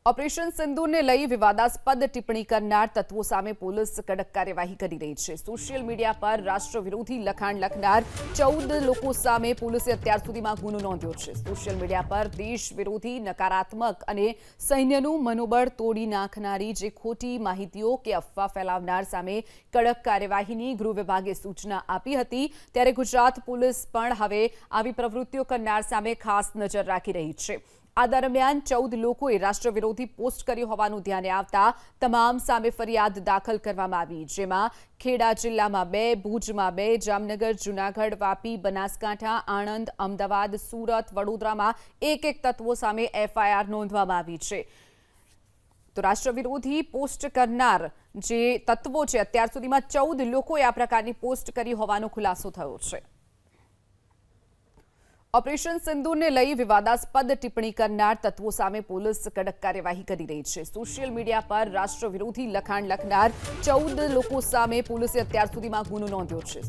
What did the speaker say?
Operation સિંદૂરને લઈ વિવાદાસ્પદ ટિપ્પણી કરનાર તત્વો સામે પોલીસ કડક કાર્યવાહી કરી રહી છે। સોશિયલ મીડિયા પર રાષ્ટ્રવિરોધી લખાણ લખનાર 14 લોકો સામે પોલીસે અત્યાર સુધીમાં ગુનો નોંધ્યો છે। સોશિયલ મીડિયા પર દેશ વિરોધી, નકારાત્મક અને સૈન્યનું મનોબળ તોડી નાખનારી જે ખોટી માહિતીઓ કે અફવા ફેલાવનાર સામે કડક કાર્યવાહીની ગૃહ વિભાગે સૂચના આપી હતી। ત્યારે ગુજરાત પોલીસ પણ હવે આવી પ્રવૃત્તિઓ કરનાર સામે ખાસ નજર રાખી રહી છે। આ દરમિયાન 14 લોકોએ રાષ્ટ્રવિરોધી પોસ્ટ કરી હોવાનું ધ્યાને આવતા તમામ સામે ફરિયાદ દાખલ કરવામાં આવી, જેમાં ખેડા જિલ્લામાં 2, ભુજમાં 2, જામનગર, જૂનાગઢ, વાપી, બનાસકાંઠા, આણંદ, અમદાવાદ, સુરત, વડોદરામાં એક તત્વો સામે એફઆઈઆર નોંધવામાં આવી છે। તો રાષ્ટ્રવિરોધી પોસ્ટ કરનાર જે તત્વો છે, અત્યાર સુધીમાં 14 લોકોએ આ પ્રકારની પોસ્ટ કરી હોવાનો ખુલાસો થયો છે। ઓપરેશન સિંદૂરને લઈ વિવાદાસ્પદ ટિપ્પણી કરનાર તત્વો સામે પોલીસ કડક કાર્યવાહી કરી રહી છે। સોશિયલ મીડિયા પર રાષ્ટ્રવિરોધી લખાણ લખનાર 14 લોકો સામે પોલીસે અત્યાર સુધીમાં ગુનો નોંધ્યો છે।